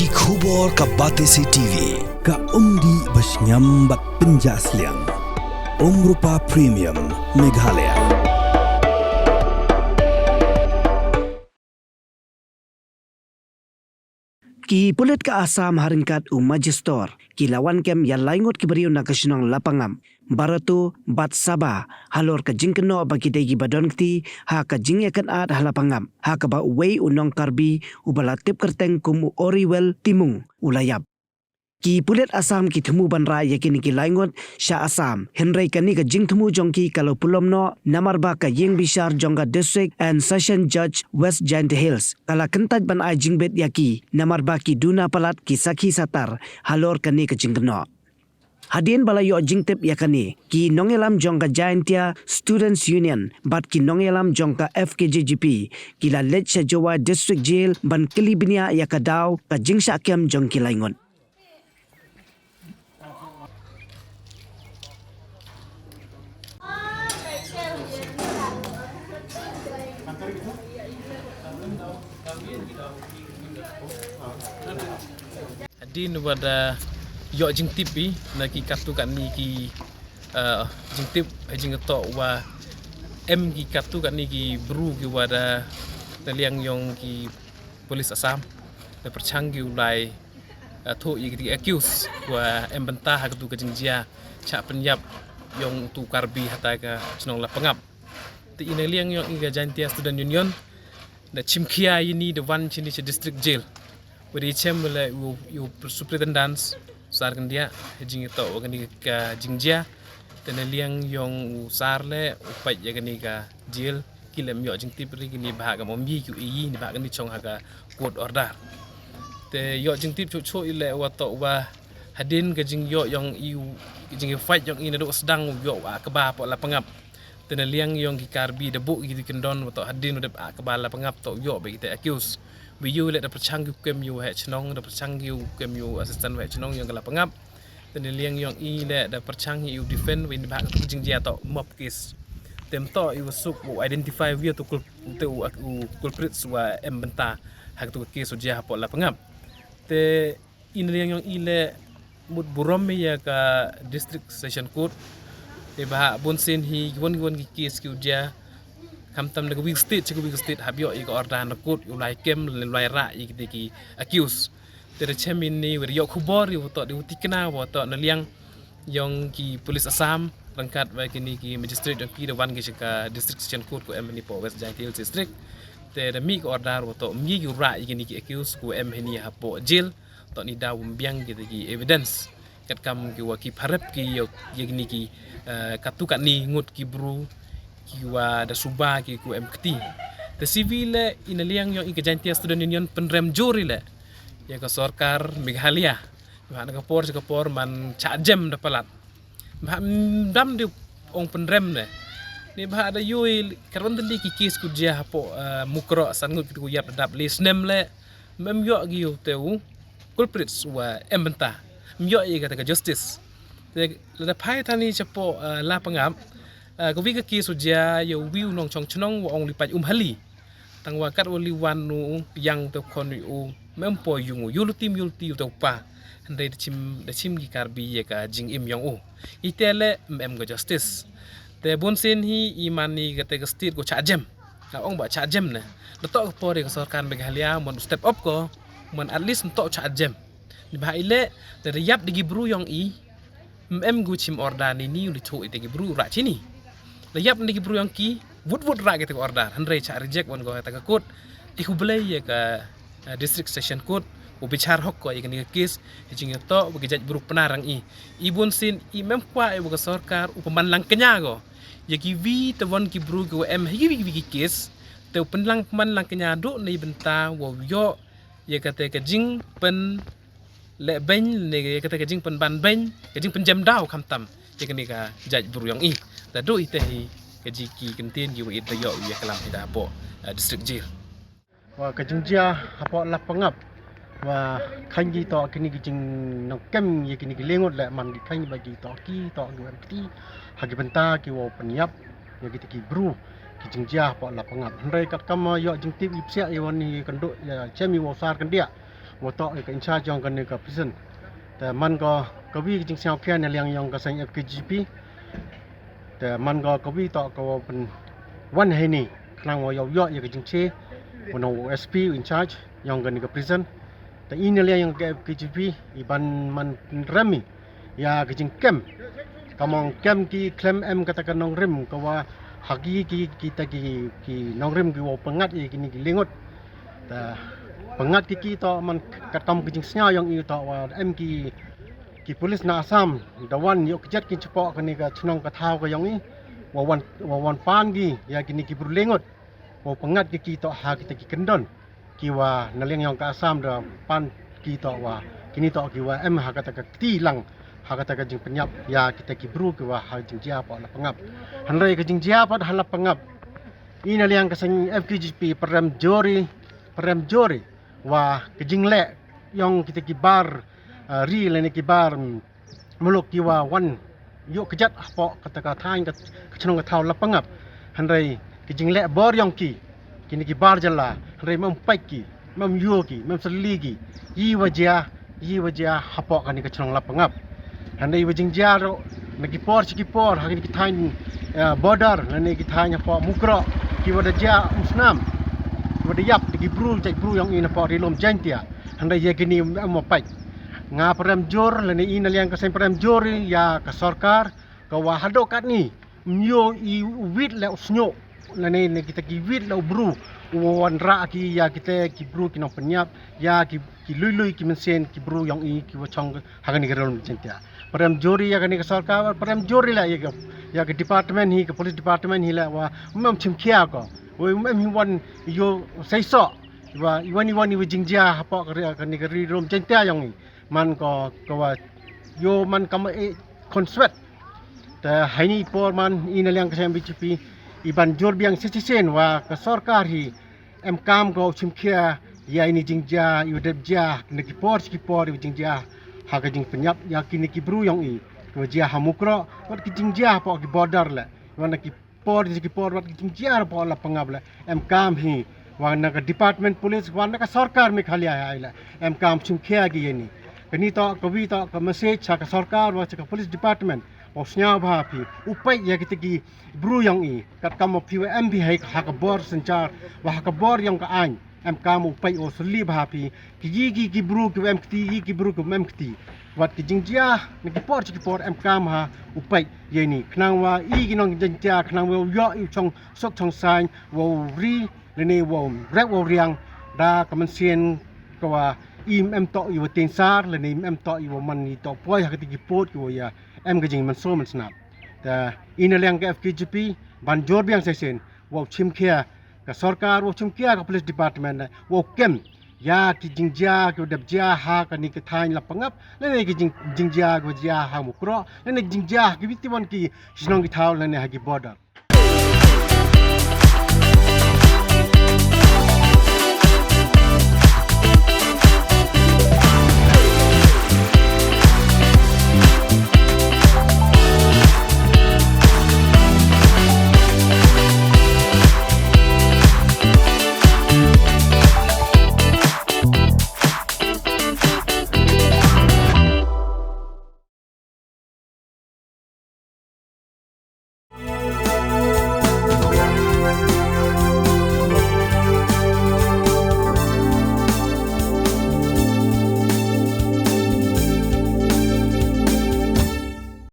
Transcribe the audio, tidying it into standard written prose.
Ki khubor ka Batesi TV. Ka umdi basnyambak penjaslian. Rupa Premium Meghalaya. Ki pulit ka Assam haringkat Majistor, ki lawan kem yang laingot ki beriu nak kesenong lapangam. Baratu bat Sabah, halor ka jingkeno bagi degi badon kti, ha ka jing yakan at halapangam. Ha ka ba uwei unong karbi, ubalatip kerteng kum oriwel timung ulayap. Ki pulit Assam ki temu banra yakini ki laingot Sha Assam. Henry kani ka jing temu jongki kalau pulom no namar ba ka yeng bishar jongga district and session judge West Giant Hills. Kala kentaj ban ai jingbet yaki namar ba ki duna palat ki saki satar halor kani ka jingkeno. Hadin balayo jingtip yakani ki nongelam jongka Giantia Students Union bat ki nongelam jongka FKJGP ki la Lecce Jawa District Jail ban kelibinia yakadaw ka jingsha kem jongki laingot. Din wada yo jing tipi na ki katu kan ni ki jing tip jing to wa em ki katu kan ni ki bru ki wada liang yong ki polis Assam le perchang ki ulai tho i ki accuse wa em bentah ha tu ka jing jia cha penyap yong tu karbi hata ka chnong la pangap ti ina liang yong i ga Giantia Student Union na chimkhia ini the one chini district jail wadi chem le you superintendents sar kan dia jing to kan ka jingjia ten liang yong sar le upai ya kan ka jail kilem yo jing tip ri ni ba ga mombi ku yi ni ba kan ni chong ha ga court order te yo jing tip chu ile wa to wa hadin ka jing yo yong yu jing fight yong ina do sedang yo wa ka ba po la pangap ten liang yong ki karbi de bu ki kendon wa to hadin de ka ba la pangap to yo be kita accuse you let the perchang kem you ha chnong the perchang you kem you assistant ha chnong yang kala pangap ten liang yong i le the perchang you defend win ba jing jia to mob case tem to you suk identify we to culprit wa em benta ha to case jia po la pangap te in liang yong i le mut burom ya ka district session court te ba bon sen hi won ki case ki jia kam tam na weak state habyo i ko order na court ulai kem ulai ra i ki accuse tere chemin ni wer yo khubor yu to di utikna wa to na liang yong ki police Assam rangkat wa kini ki magistrate dan ki the one ki ka district session court ko em ni po West Giant Hills district te da mi ko order wa to mi yu ra i kini ki accuse ko em ni ha po jail to ni da wumbiang ki evidence kat kam ki wa ki pharap ki yo ni ki katukan ni ngut ki bru kiwa da suba ki ku MKT the civil inaliang yung Giantia Student Union penrem juri le ya ka sarkar Meghalaya ba na kapor man cha jem da palat ba dam di ong penrem ne ni ba da yui karon dali ki kis ku dia po mukro sangut ku yap dap list nem le mem yo gi teu culprits wa embenta myo i ka justice le da pai tani chapo la pangam ko wi ka ki su ja yo wiu nong chong chnong wa ong li pa hali tang wa kat wali wan nu yang to kon u mem po yung yul tim to pa handai de chim gi karbi ye ka jing im yong u itele mem go justice te bon sen hi imani ka te ka state ko cha jem ka ong ba cha jem ne to ko pore ka sarkar Meghalaya mon step up ko mon at least to cha jem ni ba ile de yap de gi bru yong i mem gu chim orda ni li thu ite gi bru ra chini layap ni bru yang ki wud ra gitu order handre cha reject wan go ta ka court ikubelai ya ka district session court u bichar hok ko ikani case hijing to bagi jaj bru penarang ibun sin i mem kwa e buka sarkar u pemanlang kenya go ya ki vi te wan ki bru go em hi wi case te pemanlang kenya do nei benta wo yo ya ka jing pen le ben ne ka jing pen ban ben ka jing pen jam daw kam tam ikani ka jaj bru yang ta do ite hi kajiki kentin gi wit yo ya kalam ida po district jail wa kajingjia apo la pangap wa khangi to kini gijing nang kem ye kini gilengot la man gi khangi bagi to ki to MKT hagi benta ki wo penyap ye ki bru kijingjia apo la pangap ndai kat kam yo jingtip ipsia ye wani kanduk ya chemi wo sar kan dia watok ke in charge yang kan ke prisonแต่มันก็กวีจริงๆแค่ในเรื่องyang ke sang FKGP แต่มันก็กวีต่อก็เป็นวันให้นี่ครั้งว่าย่อๆอย่างจริงๆวันเอา SP in charge yang kan ke prison แต่อีในเรื่องyang ke FKGP iban man remi ya ke jing kem kamong kem ki claim katakan nong rem ko wa hagi kita ki nong rem ki wo pengat kini ki lengot ta pengat ki to man katam ki jing snya yang i to wa ki polis na Assam dawan yo kejat ki cepo kini ka chnong ka thau ka yang i wan pan gi ya kini ki berlengot wo pengat ki to ha kita ki kendon ki wa naleng yang ka Assam da pan ki to wa kini to ki wa ha kata ka ti lang ha kata ka jing penyap ya kita ki bru ki wa ha jing jia pa la pengap han rei ka jing jia pa hala pengap ina liang ka sang FKGP perem jori wa ka jing le yang kita ki bar ri le ne ki bar muluk ki wa wan yo kejat apa kata ka thain ka chnong ka thau la pengap han rei ka jing le bor yang ki kini ki bar jala han rei mam pai ki mam yo ki mam seli ki yi wajah apa kan ka chnong la pengap handai wajing jaro nagi por hari ki thain border lane ki thain apa mukro ki wada ja musnam wada yap ki bru yang ina por rilom jantia handai ye gini mo pai nga prem jor lane ina liang ka sen prem jor ya ka sarkar ka wa hado kat ni myo I wit la usnyo lane ne kita ki wit la bru wan ra ki ya kita ki bru ki no penyap ya ki lui ki mensen ki bru yang I ki wa chong hagani ka rilom jantia Prem jori ya kani ke sarkar prem jori la ya ke department hi ke police department hi la wa mem chimkhia ko we mem hi wan yo sai so wa iwani jingjia apa kani ke rom centa yang ni man ko wa yo man kam conswet ta haini por man ina liang ke BJP iban jor biang sisen wa ke sarkar hi em kam ko chimkhia ya ini jingjia yu debja ne ki por jingjia haga jing penyap ya kini ki bru yang I ko jia hamukro wat ki jing jia po ki border la wana ki por wat ki jing jia po la pangab la em kam hi wana ka department police wana ka sarkar me khali ai la em kam chum khia gi ni kani to ko wi to ka message cha ka sarkar wa cha ka police department osnya bha phi upai ya ki bru yang I kat kam phi MB hai ha ka bor sanchar wa ha ka bor yang ka an em kamu pai o suli bhapi ki bru ki bru ki mem kti wat ki jingjia ni ki por em kam ha upai ye ni knang wa I ki nong jingjia knang wa yo I chong sok chong sai wo ri le ni wo rek wo riang da kamen sien ko wa em to I wo tin sar le ni em to I wo man ni to poi ha ki pot ki wo ya em ka jing man so man snap da ina leng ka FKGP ban jor biang sen wo chim khia ka sarkar wo chumkia ka police department wo kem ya ki jingjia ko dabjia ha ka ni ka thain la pangap le ne ki jingjia ko jia ha mukro le ne jingjia ki bitiwan ki sinong ki thaw le ne ha ki border